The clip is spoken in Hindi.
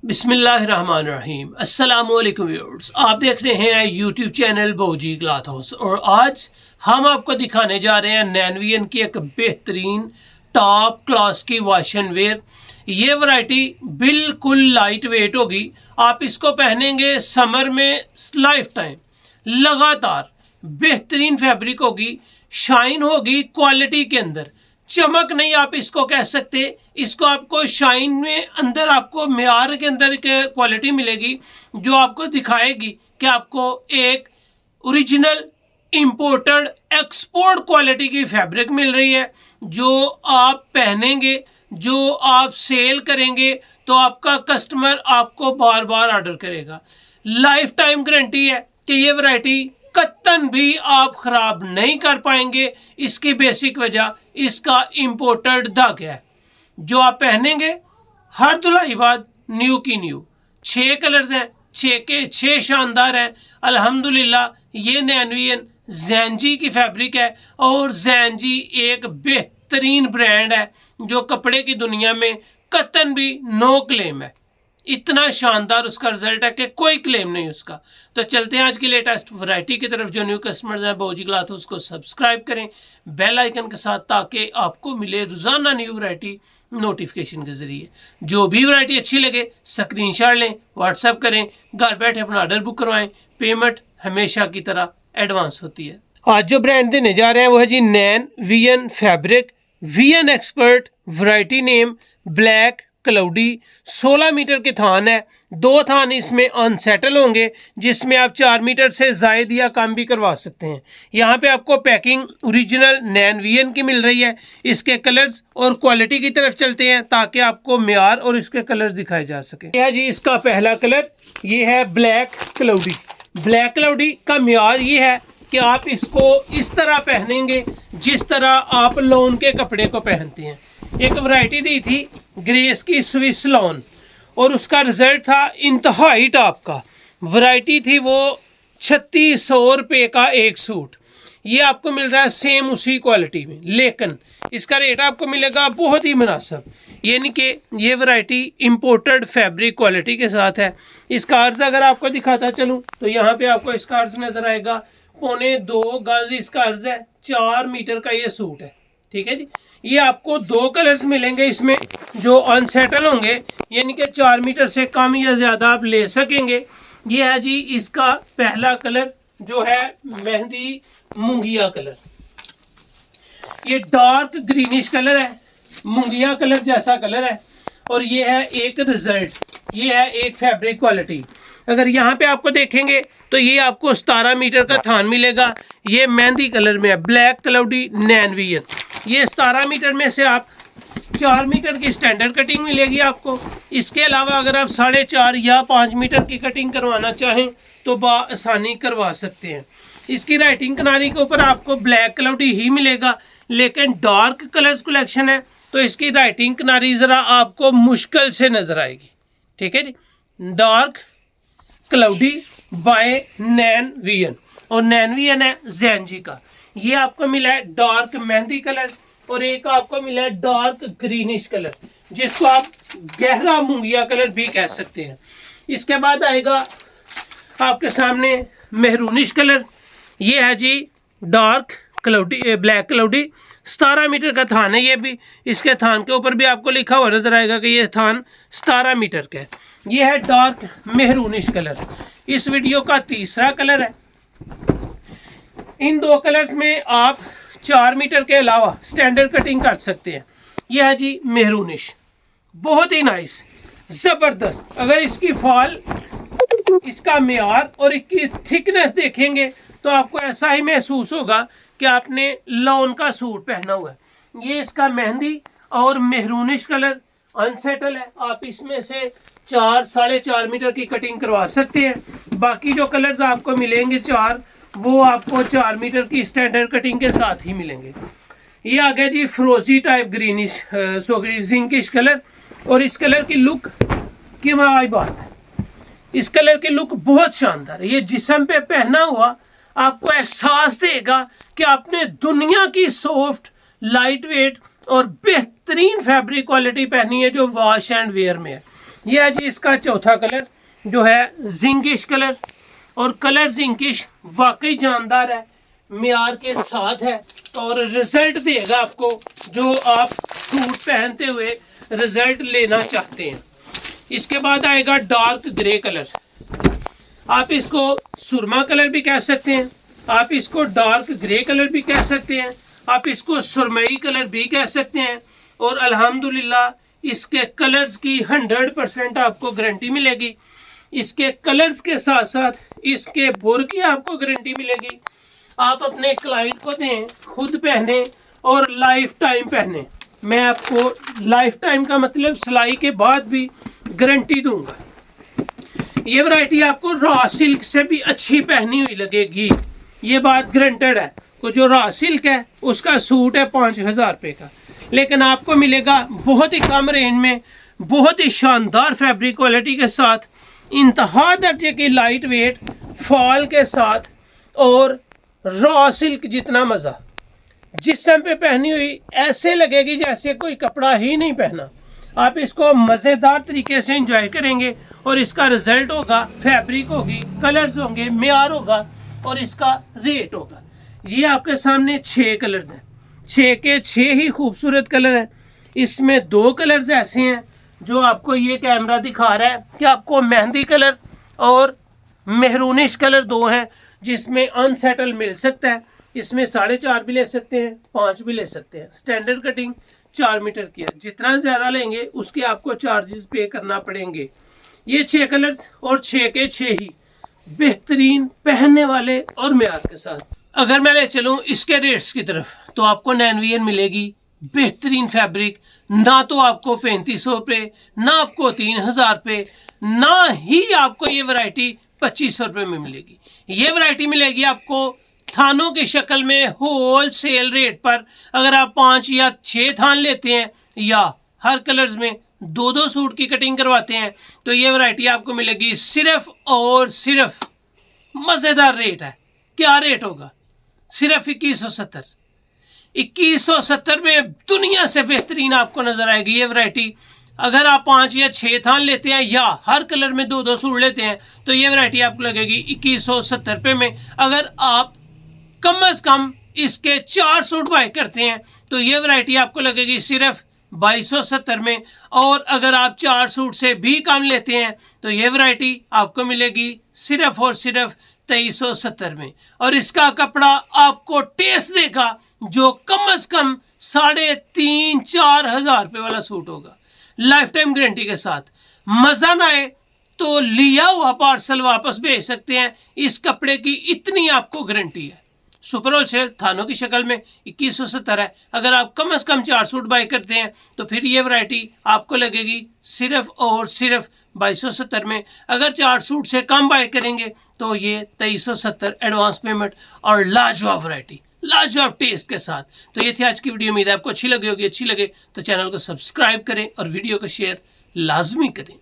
बिस्मिल्लाहिर्रहमानिर्रहीम। अस्सलामुअलैकुम व्यूअर्स, आप देख रहे हैं यूट्यूब चैनल बौजी क्लॉथ हाउस और आज हम आपको दिखाने जा रहे हैं नैनवियन की एक बेहतरीन टॉप क्लास की वॉश एंड वेयर। ये वैरायटी बिल्कुल लाइट वेट होगी। आप इसको पहनेंगे समर में लाइफ टाइम, लगातार बेहतरीन फैब्रिक होगी, शाइन होगी क्वालिटी के अंदर, चमक नहीं आप इसको कह सकते। इसको आपको शाइन में अंदर आपको मेयार के अंदर क्वालिटी मिलेगी जो आपको दिखाएगी कि आपको एक ओरिजिनल इंपोर्टेड एक्सपोर्ट क्वालिटी की फैब्रिक मिल रही है। जो आप पहनेंगे, जो आप सेल करेंगे तो आपका कस्टमर आपको बार बार ऑर्डर करेगा। लाइफ टाइम गारंटी है कि ये वैरायटी कत्तन भी आप खराब नहीं कर पाएंगे। इसकी बेसिक वजह इसका इंपोर्टेड धागा है जो आप पहनेंगे हर धुलाई बाद न्यू की न्यू। 6 कलर्स हैं, 6 के 6 शानदार हैं। अल्हम्दुलिल्लाह ये नैनवियन जैनजी की फैब्रिक है और जैनजी एक बेहतरीन ब्रांड है जो कपड़े की दुनिया में कतन भी नो क्लेम है। इतना शानदार उसका रिजल्ट है कि कोई क्लेम नहीं उसका। तो चलते हैं आज की लेटेस्ट वैरायटी की तरफ। जो न्यू कस्टमर्स हैं बौजी क्लॉथ उसको सब्सक्राइब करें बेल आइकन के साथ, ताकि आपको मिले रोजाना न्यू वैरायटी नोटिफिकेशन के जरिए। जो भी वैरायटी अच्छी लगे स्क्रीनशॉट लें, व्हाट्सएप करें, घर बैठे अपना ऑर्डर बुक करवाएं। पेमेंट हमेशा की तरह एडवांस होती है। आज जो ब्रांड देने जा रहे हैं वो है जी नैनवियन fabric VN expert. Variety name black cloudy. 16 metre के थान है, 2 थान इसमें अनसेटल होंगे जिसमें आप 4 मीटर से जायद या कम भी करवा सकते हैं। यहाँ पे आपको पैकिंग ओरिजिनल नैनवियन की मिल रही है। इसके कलर्स और क्वालिटी की तरफ चलते हैं ताकि आपको मेयार और इसके कलर्स दिखाए जा सके। यह है जी इसका पहला कलर, ये है ब्लैक क्लाउडी। ब्लैक क्लाउडी का मेयार ये है कि आप इसको इस तरह पहनेंगे जिस तरह आप लॉन के कपड़े को पहनते हैं। एक वैरायटी दी थी ग्रेस की स्विस लॉन और उसका रिजल्ट था इंतहाई टॉप का। वैरायटी थी वो 3600 रुपये का एक सूट। ये आपको मिल रहा है सेम उसी क्वालिटी में, लेकिन इसका रेट आपको मिलेगा बहुत ही मुनासिब। यानी कि ये वैरायटी इंपोर्टेड फैब्रिक क्वालिटी के साथ है। इसका अर्ज अगर आपको दिखाता चलूँ तो यहाँ पे आपको इसका अर्ज नजर आएगा 2.25 गज इसका अर्ज है। 4 मीटर का ये सूट है, ठीक है जी। ये आपको 2 कलर्स मिलेंगे इसमें जो अनसेटल होंगे, यानी कि 4 मीटर से कम या ज़्यादा आप ले सकेंगे। ये है जी इसका पहला कलर जो है मेहंदी मूंगिया कलर। ये डार्क ग्रीनिश कलर है, मूंगिया कलर जैसा कलर है। और ये है एक रिजल्ट, ये है एक फैब्रिक क्वालिटी। अगर यहाँ पे आपको देखेंगे तो ये आपको 17 मीटर का थान मिलेगा। ये मेहंदी कलर में है, ब्लैक क्लाउडी नैनवियन। ये 17 मीटर में से आप 4 मीटर की स्टैंडर्ड कटिंग मिलेगी आपको। इसके अलावा अगर आप 4.5 या 5 मीटर की कटिंग करवाना चाहें तो आसानी करवा सकते हैं। इसकी राइटिंग किनारी के ऊपर आपको ब्लैक क्लाउडी ही मिलेगा, लेकिन डार्क कलर्स कलेक्शन है तो इसकी राइटिंग किनारी ज़रा आपको मुश्किल से नज़र आएगी, ठीक है जी। डार्क क्लाउडी बाय नैनवियन और नैनवियन है जैनजी का। ये आपको मिला है डार्क मेहंदी कलर और एक आपको मिला है डार्क ग्रीनिश कलर, जिसको आप गहरा मूंगिया कलर भी कह सकते हैं। इसके बाद आएगा आपके सामने मेहरूनिश कलर। ये है जी dark cloudy black cloudy. 17 metre का थान है ये भी। इसके थान के ऊपर भी आपको लिखा हुआ नजर आएगा कि ये थान 17 मीटर का है। ये है डार्क मेहरूनिश कलर। इस वीडियो का तीसरा कलर है। इन 2 कलर्स में आप 4 मीटर के अलावा स्टैंडर्ड कटिंग कर सकते हैं। यह है जी मेहरूनिश, बहुत ही नाइस, ज़बरदस्त। अगर इसकी फॉल, इसका मेयार और इसकी थिकनेस देखेंगे तो आपको ऐसा ही महसूस होगा कि आपने लॉन का सूट पहना हुआ है। ये इसका मेहंदी और मेहरूनिश कलर अनसेटल है। आप इसमें से 4 4.5 मीटर की कटिंग करवा सकते हैं। बाकी जो कलर्स आपको मिलेंगे 4, वो आपको 4 मीटर की स्टैंडर्ड कटिंग के साथ ही मिलेंगे। ये आ गया जी फ्रोजी टाइप ग्रीनिश जिंकिश कलर और इस कलर की लुक की बात है। इस कलर की लुक बहुत शानदार है। ये जिस्म पे पहना हुआ आपको एहसास देगा कि आपने दुनिया की सॉफ्ट, लाइट वेट और बेहतरीन फैब्रिक क्वालिटी पहनी है जो वॉश एंड वेयर में है। ये है जी इसका चौथा कलर जो है जिंकिश कलर, और कलर जिंकिश वाकई जानदार है, मियार के साथ है और रिजल्ट देगा आपको जो आप सूट पहनते हुए रिजल्ट लेना चाहते हैं। इसके बाद आएगा डार्क ग्रे कलर, आप इसको सुरमा कलर भी कह सकते हैं, आप इसको डार्क ग्रे कलर भी कह सकते हैं, आप इसको सुरमई कलर भी कह सकते हैं। और अल्हम्दुलिल्लाह इसके कलर्स की 100% आपको गारंटी मिलेगी। इसके कलर्स के साथ साथ इसके बोर की आपको गारंटी मिलेगी। आप अपने क्लाइंट को दें, खुद पहने और लाइफ टाइम पहने। मैं आपको लाइफ टाइम का मतलब सिलाई के बाद भी गारंटी दूंगा। ये वैरायटी आपको रॉ सिल्क से भी अच्छी पहनी हुई लगेगी, ये बात गारंटेड है। तो जो रॉ सिल्क है उसका सूट है 5000 रुपये का, लेकिन आपको मिलेगा बहुत ही कम रेंज में, बहुत ही शानदार फैब्रिक क्वालिटी के साथ, इंतहा दर्जे की लाइट वेट फॉल के साथ और रॉ सिल्क जितना मज़ा। जिस्म पे पहनी हुई ऐसे लगेगी जैसे कोई कपड़ा ही नहीं पहना। आप इसको मज़ेदार तरीके से एंजॉय करेंगे और इसका रिजल्ट होगा, फैब्रिक होगी, कलर्स होंगे, मेयार होगा और इसका रेट होगा। ये आपके सामने 6 कलर्स हैं, 6 के 6 ही खूबसूरत कलर हैं। इसमें 2 कलर्स ऐसे हैं जो आपको ये कैमरा दिखा रहा है कि आपको मेहंदी कलर और मेहरूनिश कलर 2 हैं, जिसमें अनसेटल मिल सकता है। इसमें 4.5 भी ले सकते हैं, 5 भी ले सकते हैं। स्टैंडर्ड कटिंग 4 मीटर की है, जितना ज़्यादा लेंगे उसके आपको चार्जेस पे करना पड़ेंगे। ये 6 कलर्स और 6 के 6 ही बेहतरीन पहनने वाले और मेयार के साथ। अगर मैं ले चलूँ इसके रेट्स की तरफ तो आपको नैनवियन मिलेगी बेहतरीन फैब्रिक, ना तो आपको 3500 रुपये, ना आपको 3000 रुपये, ना ही आपको ये वैरायटी 2500 रुपये में मिलेगी। ये वैरायटी मिलेगी आपको थानों की शक्ल में होल सेल रेट पर। अगर आप 5 या 6 थान लेते हैं या हर कलर्स में 2-2 सूट की कटिंग करवाते हैं तो ये वैरायटी आपको मिलेगी सिर्फ और सिर्फ, मज़ेदार रेट है। क्या रेट होगा? सिर्फ 2170। 2170 में दुनिया से बेहतरीन आपको नजर आएगी ये वैरायटी। अगर आप 5 या 6 थान लेते हैं या हर कलर में 2-2 सूट लेते हैं तो ये वैरायटी आपको लगेगी 2170 रुपये में। अगर आप कम से कम इसके 4 सूट बाय करते हैं तो ये वैरायटी आपको लगेगी सिर्फ 2270 में। और अगर आप 4 सूट से भी कम लेते हैं तो ये वैरायटी आपको मिलेगी सिर्फ और सिर्फ 2370 में। और इसका कपड़ा आपको टेस्ट देगा जो कम से कम 3,500-4 हज़ार रुपये वाला सूट होगा, लाइफ टाइम गारंटी के साथ। मज़ा ना आए तो लिया हुआ पार्सल वापस भेज सकते हैं, इस कपड़े की इतनी आपको गारंटी है। सुपर होलसेल थानों की शक्ल में 2170 है। अगर आप कम से कम 4 सूट बाय करते हैं तो फिर ये वैरायटी आपको लगेगी सिर्फ और सिर्फ 2270 में। अगर 4 सूट से कम बाय करेंगे तो ये 2370 एडवांस पेमेंट और लाजवाब वैरायटी, लाजवाब टेस्ट के साथ। तो ये थी आज की वीडियो। उम्मीद है आपको अच्छी लगी होगी। अच्छी लगे तो चैनल को सब्सक्राइब करें और वीडियो को शेयर लाजमी करें।